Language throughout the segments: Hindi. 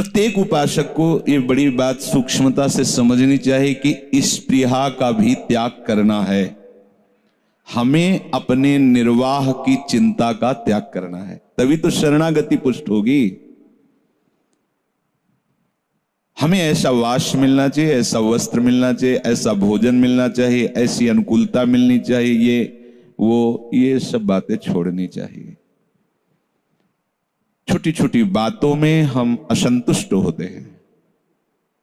प्रत्येक उपासक को ये बड़ी बात सूक्ष्मता से समझनी चाहिए कि स्पृहा का भी त्याग करना है। हमें अपने निर्वाह की चिंता का त्याग करना है, तभी तो शरणागति पुष्ट होगी। हमें ऐसा वास मिलना चाहिए, ऐसा वस्त्र मिलना चाहिए, ऐसा भोजन मिलना चाहिए, ऐसी अनुकूलता मिलनी चाहिए, ये सब बातें छोड़नी चाहिए। छोटी छोटी बातों में हम असंतुष्ट होते हैं,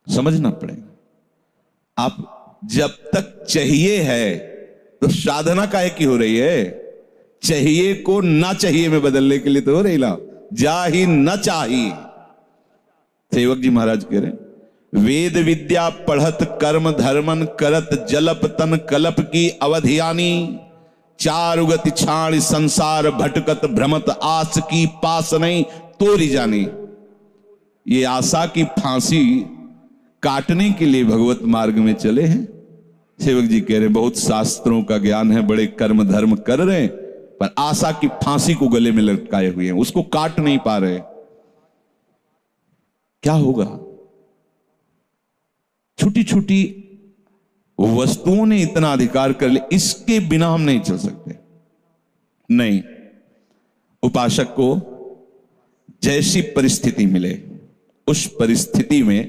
समझना पड़ेगा। आप जब तक चाहिए है तो साधना काहे की हो रही है? चाहिए को ना चाहिए में बदलने के लिए तो हो रही ना। जा ही न चाहिए। सेवक जी महाराज कह रहे, वेद विद्या पढ़त कर्म धर्मन करत जलप तन कलप की अवधियानी, चारुगति छाण संसार भटकत भ्रमत आस की पास नहीं तोरी जानी। ये आशा की फांसी काटने के लिए भगवत मार्ग में चले हैं। सेवक जी कह रहे बहुत शास्त्रों का ज्ञान है, बड़े कर्म धर्म कर रहे हैं, पर आशा की फांसी को गले में लटकाए हुए हैं, उसको काट नहीं पा रहे। क्या होगा? छोटी छोटी वस्तुओं ने इतना अधिकार कर लिया, इसके बिना हम नहीं चल सकते। नहीं, उपासक को जैसी परिस्थिति मिले उस परिस्थिति में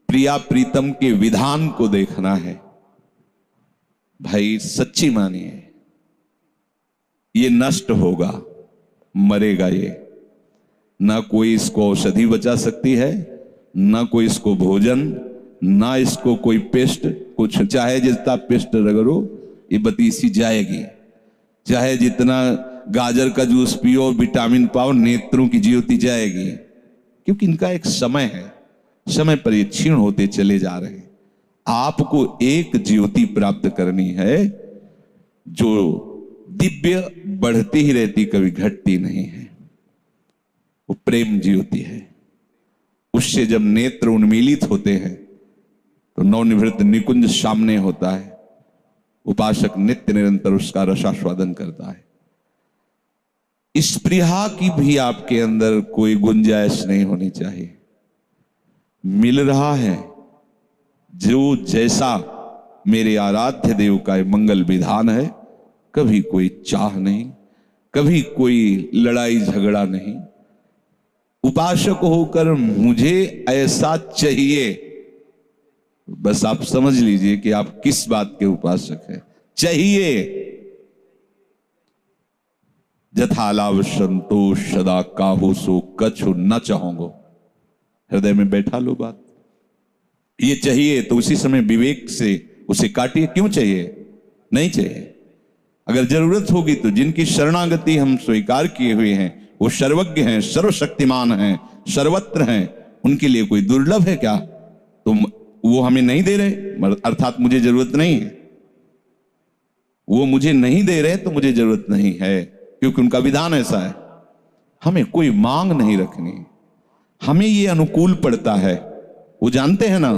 प्रिया प्रीतम के विधान को देखना है। भाई सच्ची मानिए, ये नष्ट होगा, मरेगा ये। ना कोई इसको औषधि बचा सकती है, ना कोई इसको भोजन, ना इसको कोई पेस्ट, कुछ चाहे जितना पेस्ट रगड़ो ये बतीसी जाएगी। चाहे जितना गाजर का जूस पियो, विटामिन पाओ, नेत्रों की ज्योति जाएगी, क्योंकि इनका एक समय है, समय पर ये क्षीण होते चले जा रहे हैं। आपको एक ज्योति प्राप्त करनी है जो दिव्य, बढ़ती ही रहती, कभी घटती नहीं है। वो प्रेम ज्योति है। उससे जब नेत्र उन्मीलित होते हैं तो नवनिवृत्त निकुंज सामने होता है। उपासक नित्य निरंतर उसका रसास्वादन करता है। स्पृहा की भी आपके अंदर कोई गुंजाइश नहीं होनी चाहिए। मिल रहा है जो जैसा मेरे आराध्य देव का मंगल विधान है, कभी कोई चाह नहीं, कभी कोई लड़ाई झगड़ा नहीं। उपासक होकर मुझे ऐसा चाहिए, बस आप समझ लीजिए कि आप किस बात के उपासक हैं। चाहिए जथालाव संतोष सदा काहू सो कछु न चाहोगो। हृदय में बैठा लो बात। ये चाहिए तो उसी समय विवेक से उसे काटिए। क्यों चाहिए? नहीं चाहिए। अगर जरूरत होगी तो जिनकी शरणागति हम स्वीकार किए हुए हैं वो सर्वज्ञ हैं, सर्वशक्तिमान हैं, सर्वत्र हैं, उनके लिए कोई दुर्लभ है क्या? तो वो हमें नहीं दे रहे, अर्थात मुझे जरूरत नहीं है। वो मुझे नहीं दे रहे तो मुझे जरूरत नहीं है, क्योंकि उनका विधान ऐसा है। हमें कोई मांग नहीं रखनी, हमें ये अनुकूल पड़ता है, वो जानते हैं ना,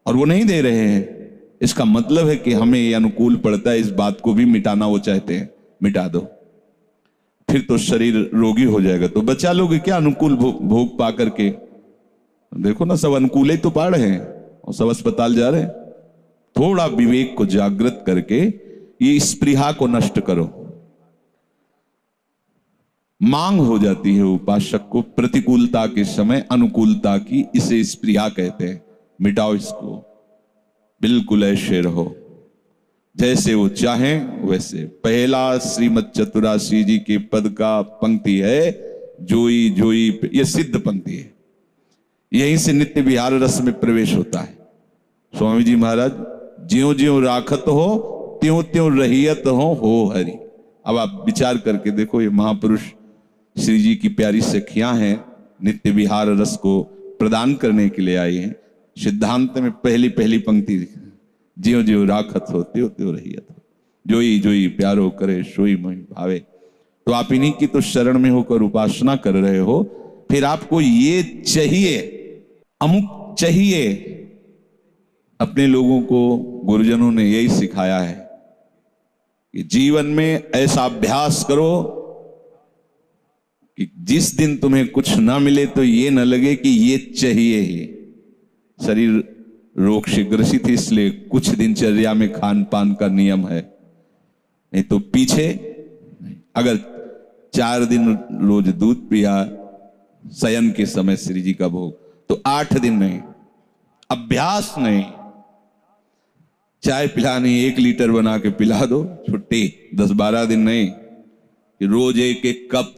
और वो नहीं दे रहे हैं। इसका मतलब है कि हमें ये अनुकूल पड़ता है, इस बात को भी मिटाना वो चाहते हैं। मिटा दो, फिर तो शरीर रोगी हो जाएगा। तो बचा लोगे क्या अनुकूल भोग पा करके? देखो ना, सब अनुकूल ही तो पा रहे हैं और सब अस्पताल जा रहे हैं। थोड़ा विवेक को जागृत करके ये स्पृहा को नष्ट करो। मांग हो जाती है उपासक को प्रतिकूलता के समय अनुकूलता की, इसे स्पृहा कहते हैं। मिटाओ इसको, बिल्कुल ऐसे रहो जैसे वो चाहें वैसे। पहला श्रीमद चतुरासी जी के पद का पंक्ति है, जोई जोई, ये सिद्ध पंक्ति है। यहीं से नित्य विहार रस में प्रवेश होता है। स्वामी जी महाराज, ज्यों ज्यों राखत हो त्यों त्यों रहियत हो हरि। अब आप विचार करके देखो, ये महापुरुष श्री जी की प्यारी सखियां हैं, नित्य विहार रस को प्रदान करने के लिए आई हैं। सिद्धांत में पहली पहली पंक्ति, ज्यों ज्यों राखत हो त्यों त्यों रहियत हो, जोई जोई प्यारो करे सोई मोहि भावे। तो आप इन्हीं की तो शरण में होकर उपासना कर रहे हो, फिर आपको ये चाहिए, अमुक चाहिए। अपने लोगों को गुरुजनों ने यही सिखाया है कि जीवन में ऐसा अभ्यास करो कि जिस दिन तुम्हें कुछ ना मिले तो ये न लगे कि ये चाहिए ही। शरीर रोग से ग्रसित है, इसलिए कुछ दिनचर्या में खान पान का नियम है, नहीं तो पीछे अगर 4 दिन रोज दूध पिया शयन के समय श्री जी का भोग, तो 8 दिन नहीं, अभ्यास नहीं। चाय पिलानी 1 लीटर बना के पिला दो, छुट्टी। 10-12 दिन नहीं कि रोज 1-1 कप।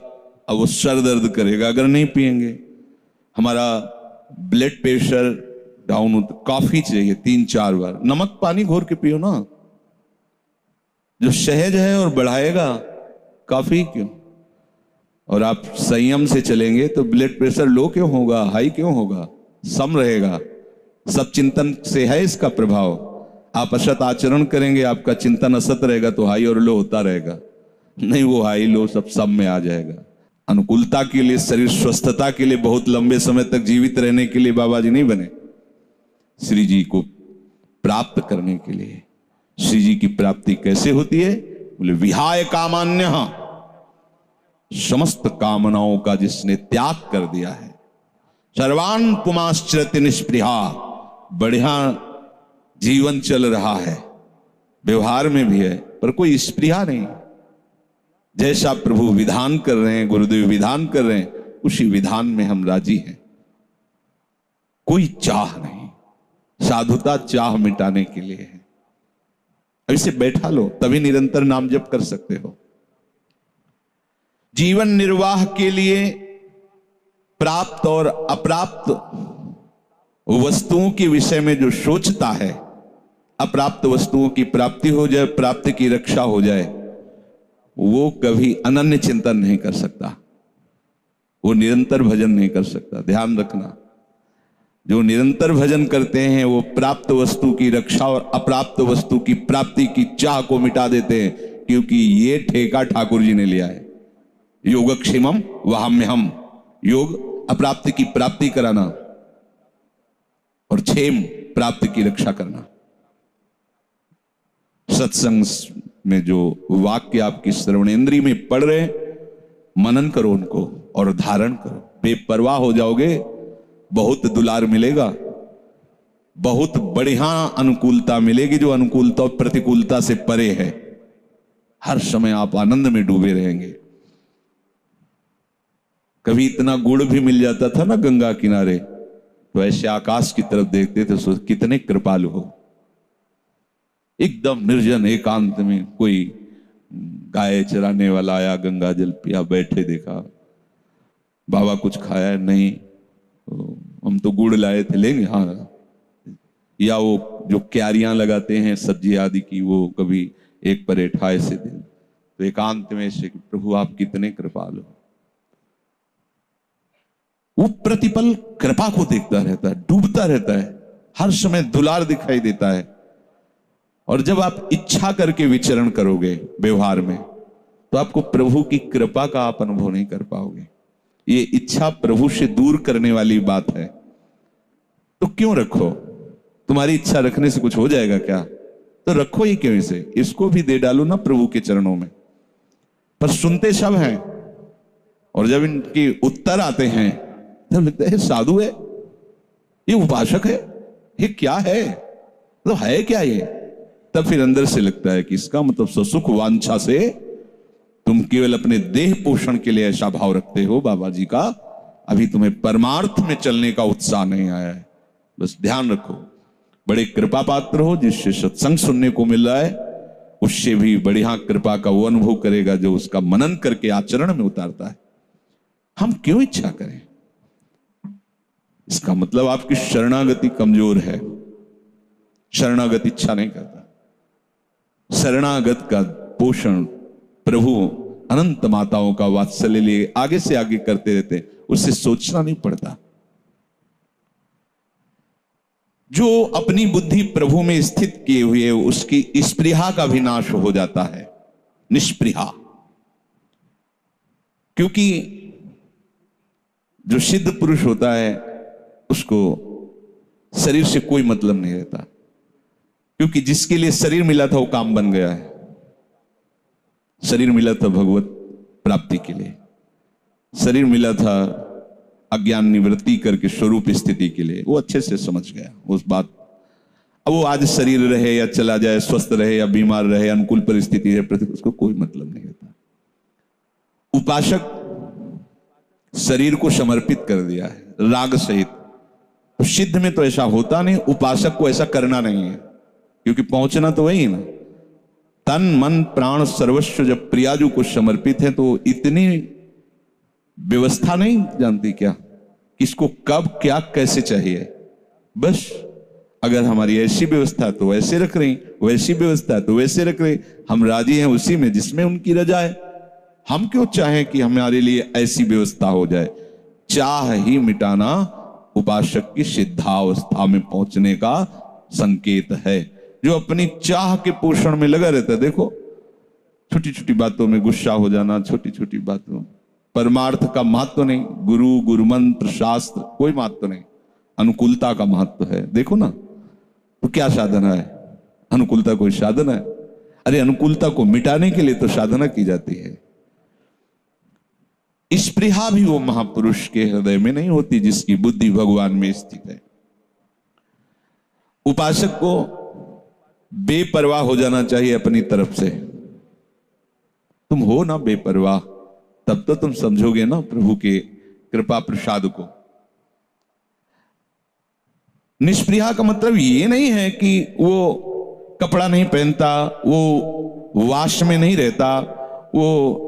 अब वो सर दर्द करेगा अगर नहीं पिएंगे। हमारा ब्लड प्रेशर डाउन हो तो कॉफी चाहिए 3-4 बार। नमक पानी घोर के पियो ना, जो सहज है और बढ़ाएगा। कॉफी क्यों? और आप संयम से चलेंगे तो ब्लड प्रेशर लो क्यों होगा, हाई क्यों होगा? सम रहेगा। सब चिंतन से है इसका प्रभाव। आप असत आचरण करेंगे, आपका चिंतन असत रहेगा तो हाई और लो होता रहेगा। नहीं, वो हाई लो सब सब में आ जाएगा। अनुकूलता के लिए, शरीर स्वस्थता के लिए, बहुत लंबे समय तक जीवित रहने के लिए बाबा जी नहीं बने। श्री जी को प्राप्त करने के लिए। श्री जी की प्राप्ति कैसे होती है? बोले विहाय कामान्य, समस्त कामनाओं का जिसने त्याग कर दिया है। सर्वान पुमाश्चरति निष्पृहा, बढ़िया जीवन चल रहा है, व्यवहार में भी है, पर कोई स्पृहा नहीं। जैसा प्रभु विधान कर रहे हैं, गुरुदेव विधान कर रहे हैं, उसी विधान में हम राजी हैं। कोई चाह नहीं। साधुता चाह मिटाने के लिए है। अब इसे बैठा लो, तभी निरंतर नाम जप कर सकते हो। जीवन निर्वाह के लिए प्राप्त और अप्राप्त वस्तुओं के विषय में जो सोचता है, अप्राप्त वस्तुओं की प्राप्ति हो जाए, प्राप्ति की रक्षा हो जाए, वो कभी अनन्य चिंतन नहीं कर सकता, वो निरंतर भजन नहीं कर सकता। ध्यान रखना, जो निरंतर भजन करते हैं वो प्राप्त वस्तु की रक्षा और अप्राप्त वस्तु की प्राप्ति की चाह को मिटा देते हैं, क्योंकि ये ठेका ठाकुर जी ने लिया है। योगक्षेमम वहाम्यहम, योग अप्राप्ति की प्राप्ति कराना और क्षेम प्राप्ति की रक्षा करना। सत्संग में जो वाक्य आपकी श्रवणेंद्री में पढ़ रहे हैं, मनन करो उनको और धारण करो। बेपरवाह हो जाओगे, बहुत दुलार मिलेगा, बहुत बढ़िया अनुकूलता मिलेगी, जो अनुकूलता और प्रतिकूलता से परे है। हर समय आप आनंद में डूबे रहेंगे। कभी इतना गुड़ भी मिल जाता था ना गंगा किनारे, तो ऐसे आकाश की तरफ देखते थे, सोच कितने कृपालु हो। एकदम निर्जन एकांत में कोई गाय चराने वाला आया, गंगा जल पिया, बैठे देखा, बाबा कुछ खाया नहीं, तो हम तो गुड़ लाए थे, लेंगे? हाँ। या वो जो क्यारियां लगाते हैं सब्जी आदि की, वो कभी एक परेठा ऐसे दे, तो एकांत में से प्रभु आप कितने कृपालु हो। वो प्रतिपल कृपा को देखता रहता है, डूबता रहता है, हर समय दुलार दिखाई देता है। और जब आप इच्छा करके विचरण करोगे व्यवहार में, तो आपको प्रभु की कृपा का आप अनुभव नहीं कर पाओगे। ये इच्छा प्रभु से दूर करने वाली बात है, तो क्यों रखो? तुम्हारी इच्छा रखने से कुछ हो जाएगा क्या? तो रखो ही क्यों इसे? इसको भी दे डालो ना प्रभु के चरणों में। पर सुनते सब हैं, और जब इनके उत्तर आते हैं तब लगता है साधु है, ये उपासक है, ये क्या है, तो है क्या ये? तब फिर अंदर से लगता है कि इसका मतलब सुख वांछा से तुम केवल अपने देह पोषण के लिए ऐसा भाव रखते हो बाबा जी का, अभी तुम्हें परमार्थ में चलने का उत्साह नहीं आया है। बस ध्यान रखो, बड़े कृपा पात्र हो, जिससे सत्संग सुनने को मिल रहा है, उससे भी बढ़िया कृपा का वो अनुभव करेगा जो उसका मनन करके आचरण में उतारता है। हम क्यों इच्छा करें? इसका मतलब आपकी शरणागति कमजोर है। शरणागत इच्छा नहीं करता। शरणागत का पोषण प्रभु अनंत माताओं का वात्सल्य लिए आगे से आगे करते रहते, उससे सोचना नहीं पड़ता। जो अपनी बुद्धि प्रभु में स्थित किए हुए, उसकी स्पृहा का भी नाश हो जाता है, निष्पृहा। क्योंकि जो सिद्ध पुरुष होता है उसको शरीर से कोई मतलब नहीं रहता, क्योंकि जिसके लिए शरीर मिला था वो काम बन गया है। शरीर मिला था भगवत प्राप्ति के लिए, शरीर मिला था अज्ञान निवृत्ति करके स्वरूप स्थिति के लिए, वो अच्छे से समझ गया उस बात। अब वो आज शरीर रहे या चला जाए, स्वस्थ रहे या बीमार रहे, अनुकूल परिस्थिति है, उसको कोई मतलब नहीं होता। उपासक शरीर को समर्पित कर दिया है राग सहित। तो सिद्ध में तो ऐसा होता नहीं, उपासक को ऐसा करना नहीं है, क्योंकि पहुंचना तो वही ना। तन मन प्राण सर्वस्व जब प्रियाजू को समर्पित है तो इतनी व्यवस्था नहीं जानती क्या, किसको कब क्या कैसे चाहिए। बस अगर हमारी ऐसी व्यवस्था तो वैसे रख रही, वैसी व्यवस्था तो वैसे रख रही, हम राजी हैं उसी में जिसमें उनकी रजा है। हम क्यों चाहें कि हमारे लिए ऐसी व्यवस्था हो जाए। चाह ही मिटाना उपासक की सिद्धावस्था में पहुंचने का संकेत है। जो अपनी चाह के पोषण में लगा रहता है, देखो छोटी छोटी बातों में गुस्सा हो जाना, छोटी छोटी बातों, परमार्थ का महत्व नहीं, गुरु गुरु मंत्र शास्त्र कोई महत्व नहीं, अनुकूलता का महत्व है। देखो ना, तो क्या साधना है? अनुकूलता कोई साधना है? अरे अनुकूलता को मिटाने के लिए तो साधना की जाती है। स्पृहा भी वो महापुरुष के हृदय में नहीं होती जिसकी बुद्धि भगवान में स्थित है। उपासक को बेपरवाह हो जाना चाहिए अपनी तरफ से। तुम हो ना बेपरवाह, तब तो तुम समझोगे ना प्रभु के कृपा प्रसाद को। निष्प्रिया का मतलब ये नहीं है कि वो कपड़ा नहीं पहनता, वो वाश में नहीं रहता, वो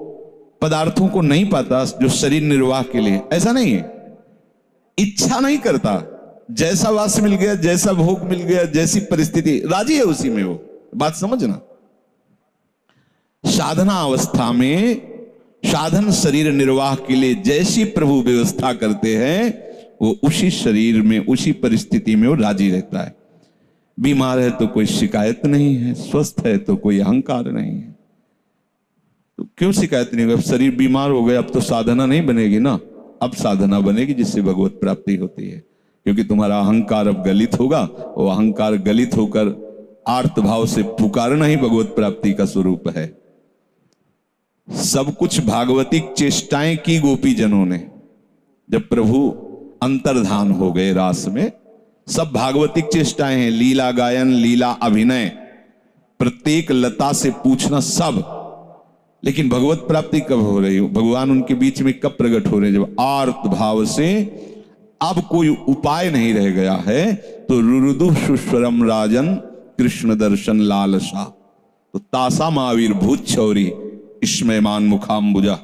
पदार्थों को नहीं पाता जो शरीर निर्वाह के लिए, ऐसा नहीं है। इच्छा नहीं करता, जैसा वास मिल गया, जैसा भोग मिल गया, जैसी परिस्थिति राजी है उसी में। वो बात समझना, साधना अवस्था में साधन शरीर निर्वाह के लिए जैसी प्रभु व्यवस्था करते हैं वो उसी शरीर में उसी परिस्थिति में वो राजी रहता है। बीमार है तो कोई शिकायत नहीं है, स्वस्थ है तो कोई अहंकार नहीं है। तो क्यों शिकायत नहीं होगी? अब शरीर बीमार हो गया, अब तो साधना नहीं बनेगी ना। अब साधना बनेगी जिससे भगवत प्राप्ति होती है, क्योंकि तुम्हारा अहंकार अब गलित होगा। वो अहंकार गलित होकर आर्त भाव से पुकारना ही भगवत प्राप्ति का स्वरूप है। सब कुछ भागवतिक चेष्टाएं की गोपी जनों ने, जब प्रभु अंतर्धान हो गए रास में, सब भागवतिक चेष्टाएं हैं। लीला गायन, लीला अभिनय, प्रत्येक लता से पूछना सब। लेकिन भगवत प्राप्ति कब हो रही हो? भगवान उनके बीच में कब प्रकट हो रहे हैं? जब आर्त भाव से अब कोई उपाय नहीं रह गया है। तो रुरुदु सुस्वरम राजन कृष्ण दर्शन लालसा, तो तासा महावीर भूत छौरी स्मयमान मुखाम्बुजा,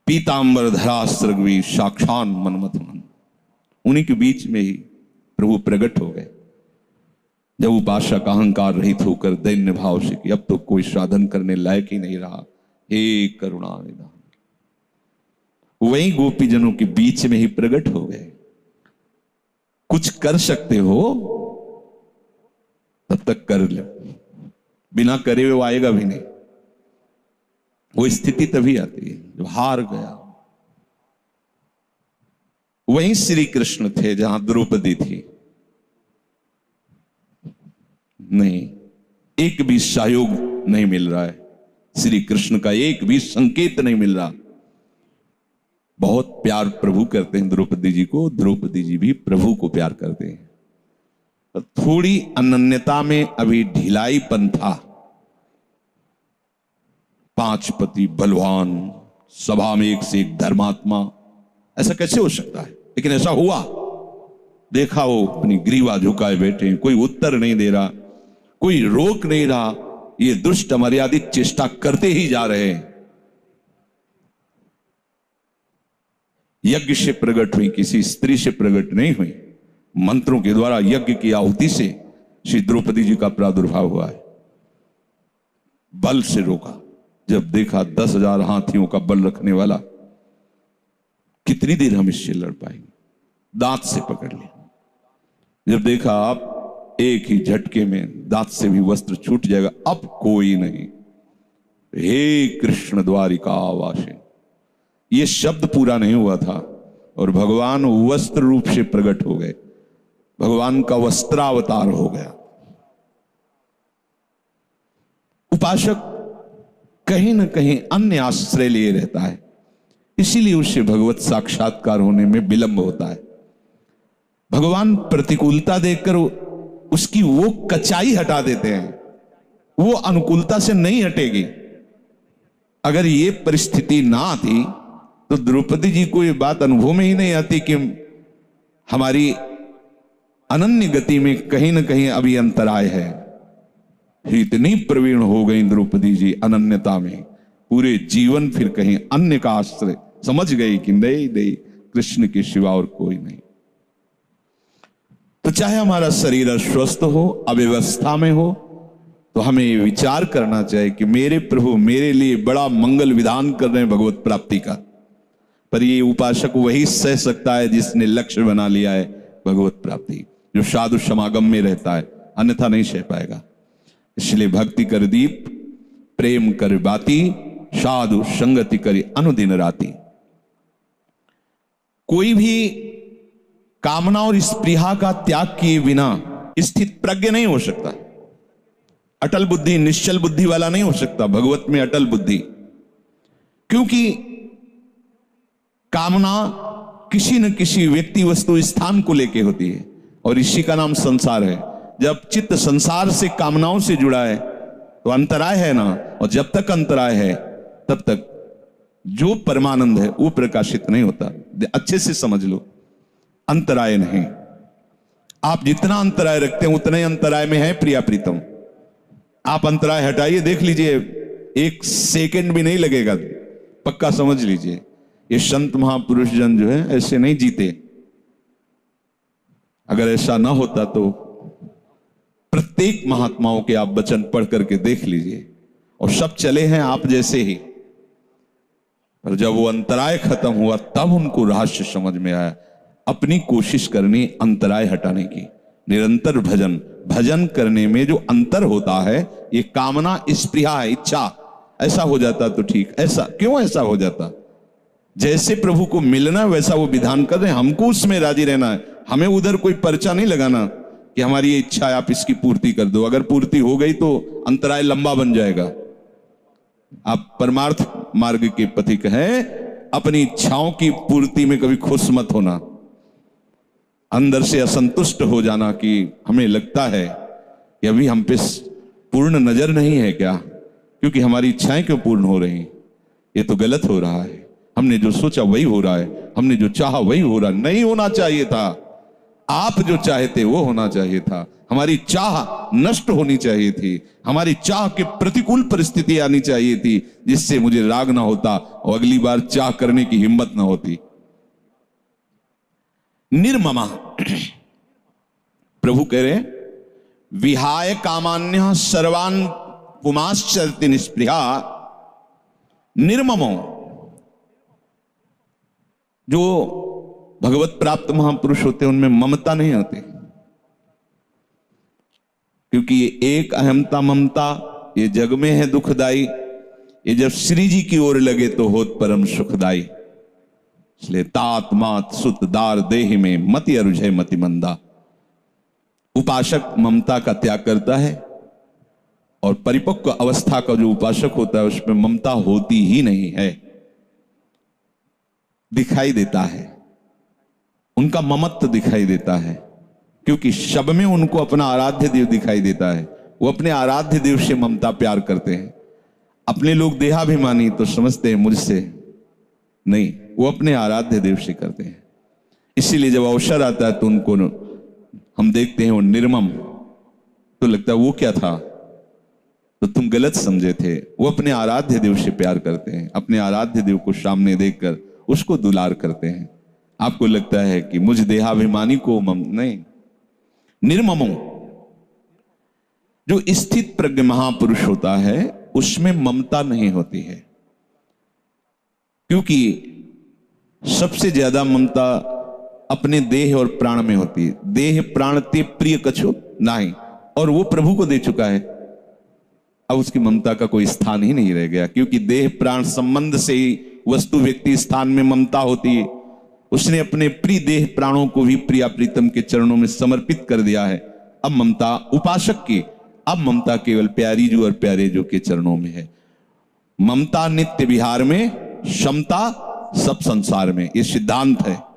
पीतांबर धरा सृगवी साक्षान मनमथुन। उन्हीं के बीच में ही प्रभु प्रकट हो गए। जब उपासक अहंकार रहित होकर दैन्य भाव से कि अब तो कोई साधन करने लायक ही नहीं रहा, हे करुणा निधान, वही गोपीजनों के बीच में ही प्रकट हो गए। कुछ कर सकते हो तब तक कर लो, बिना करे वो आएगा भी नहीं। वो स्थिति तभी आती है जब हार गया। वहीं श्री कृष्ण थे जहां द्रौपदी थी। नहीं, एक भी सहयोग नहीं मिल रहा है, श्री कृष्ण का एक भी संकेत नहीं मिल रहा। बहुत प्यार प्रभु करते हैं द्रौपदी जी को, द्रौपदी जी भी प्रभु को प्यार करते हैं। थोड़ी अनन्यता में अभी ढिलाईपन था। 5 पति बलवान, सभा में एक से एक धर्मात्मा, ऐसा कैसे हो सकता है? लेकिन ऐसा हुआ। देखा वो अपनी ग्रीवा झुकाए बैठे हैं, कोई उत्तर नहीं दे रहा, कोई रोक नहीं रहा। ये दुष्ट अमर्यादित चेष्टा करते ही जा रहे हैं। यज्ञ से प्रकट हुई, किसी स्त्री से प्रकट नहीं हुई। मंत्रों के द्वारा यज्ञ की आहुति से श्री द्रौपदी जी का प्रादुर्भाव हुआ है। बल से रोका। जब देखा 10,000 हाथियों का बल रखने वाला, कितनी देर हम इससे लड़ पाएंगे? दांत से पकड़ लिया। जब देखा आप एक ही झटके में दांत से भी वस्त्र छूट जाएगा, अब कोई नहीं। हे कृष्ण द्वारिका वासिन, ये शब्द पूरा नहीं हुआ था और भगवान वस्त्र रूप से प्रकट हो गए। भगवान का वस्त्रावतार हो गया। उपासक कहीं ना कहीं अन्य आश्रय लिए रहता है, इसीलिए उसे भगवत साक्षात्कार होने में विलंब होता है। भगवान प्रतिकूलता देखकर उसकी वो कचाई हटा देते हैं, वो अनुकूलता से नहीं हटेगी। अगर ये परिस्थिति ना आती तो द्रौपदी जी को ये बात अनुभव में ही नहीं आती कि हमारी अनन्य गति में कहीं ना कहीं अभी अंतराय है। इतनी प्रवीण हो गई द्रौपदी जी अनन्यता में, पूरे जीवन फिर कहीं अन्य का आश्रय समझ गई कि नहीं नहीं, कृष्ण के सिवा और कोई नहीं। तो चाहे हमारा शरीर अस्वस्थ हो, अव्यवस्था में हो, तो हमें ये विचार करना चाहिए कि मेरे प्रभु मेरे लिए बड़ा मंगल विधान कर रहे हैं भगवत प्राप्ति का। पर ये उपासक वही सह सकता है जिसने लक्ष्य बना लिया है भगवत प्राप्ति, जो साधु समागम में रहता है, अन्यथा नहीं सह पाएगा। इसलिए भक्ति कर दीप, प्रेम कर बाती, साधु संगति करी अनुदिन राती। कोई भी कामना और स्पृहा का त्याग किए बिना स्थित प्रज्ञ नहीं हो सकता, अटल बुद्धि निश्चल बुद्धि वाला नहीं हो सकता भगवत में अटल बुद्धि। क्योंकि कामना किसी न किसी व्यक्ति वस्तु स्थान को लेके होती है, और इसी का नाम संसार है। जब चित्त संसार से कामनाओं से जुड़ा है तो अंतराय है ना, और जब तक अंतराय है तब तक जो परमानंद है वो प्रकाशित नहीं होता। अच्छे से समझ लो, अंतराय नहीं। आप जितना अंतराय रखते हैं उतने अंतराय में है प्रिया प्रीतम। आप अंतराय हटाइए, देख लीजिए, एक सेकंड भी नहीं लगेगा, पक्का समझ लीजिए। ये संत महापुरुष जन जो है ऐसे नहीं जीते। अगर ऐसा ना होता तो प्रत्येक महात्माओं के आप वचन पढ़ करके देख लीजिए, और सब चले हैं आप जैसे ही। पर जब वो अंतराय खत्म हुआ तब उनको रहस्य समझ में आया। अपनी कोशिश करनी अंतराय हटाने की, निरंतर भजन भजन करने में जो अंतर होता है, ये कामना स्पृहा है, इच्छा, ऐसा हो जाता तो ठीक। ऐसा क्यों ऐसा हो जाता? जैसे प्रभु को मिलना वैसा वो विधान कर रहे हैं, हमको उसमें राजी रहना है। हमें उधर कोई पर्चा नहीं लगाना कि हमारी ये इच्छा है आप इसकी पूर्ति कर दो। अगर पूर्ति हो गई तो अंतराय लंबा बन जाएगा। आप परमार्थ मार्ग के पथिक हैं, अपनी इच्छाओं की पूर्ति में कभी खुश मत होना, अंदर से असंतुष्ट हो जाना कि हमें लगता है कि अभी हम पे पूर्ण नजर नहीं है क्या, क्योंकि हमारी इच्छाएं क्यों पूर्ण हो रही, ये तो गलत हो रहा है। हमने जो सोचा वही हो रहा है, हमने जो चाहा वही हो रहा, नहीं होना चाहिए था। आप जो चाहते वो होना चाहिए था। हमारी चाह नष्ट होनी चाहिए थी, हमारी चाह के प्रतिकूल परिस्थिति आनी चाहिए थी, जिससे मुझे राग ना होता और अगली बार चाह करने की हिम्मत ना होती। निर्ममा, प्रभु कह रहे विहाय कामान्य सर्वान पुमाश्चरति निस्पृहा। निर्ममो, जो भगवत प्राप्त महापुरुष होते हैं उनमें ममता नहीं होती, क्योंकि ये एक अहमता ममता ये जग में है दुखदाई, ये जब श्री जी की ओर लगे तो होत परम सुखदाई। इसलिए तात मात सुत दार देह में मति अरुझय मति मंदा। उपासक ममता का त्याग करता है, और परिपक्व अवस्था का जो उपासक होता है उसमें ममता होती ही नहीं है। दिखाई देता है, उनका ममत्व दिखाई देता है, क्योंकि शब में उनको अपना आराध्य देव दिखाई देता है। वो अपने आराध्य देव से ममता प्यार करते हैं। अपने लोग देहाभिमानी तो समझते हैं मुझसे, नहीं, वो अपने आराध्य देव से करते हैं। इसीलिए जब अवसर आता है तो उनको हम देखते हैं वो निर्मम, तो लगता है वो क्या था, तो तुम गलत समझे थे। वो अपने आराध्य देव से प्यार करते हैं, अपने आराध्य देव को सामने देखकर उसको दुलार करते हैं। आपको लगता है कि मुझ देहाभिमानी को नहीं। निर्ममो, जो स्थित प्रज्ञ महापुरुष होता है उसमें ममता नहीं होती है, क्योंकि सबसे ज्यादा ममता अपने देह और प्राण में होती है। देह प्राण ते प्रिय कछु नहीं, और वो प्रभु को दे चुका है, अब उसकी ममता का कोई स्थान ही नहीं रह गया, क्योंकि देह प्राण संबंध से ही वस्तु व्यक्ति स्थान में ममता होती है। उसने अपने प्रिय देह प्राणों को भी प्रिया प्रीतम के चरणों में समर्पित कर दिया है। अब ममता उपासक की, अब ममता केवल प्यारी जो और प्यारे जो के चरणों में है। ममता नित्य विहार में, क्षमता सब संसार में। ये सिद्धांत है।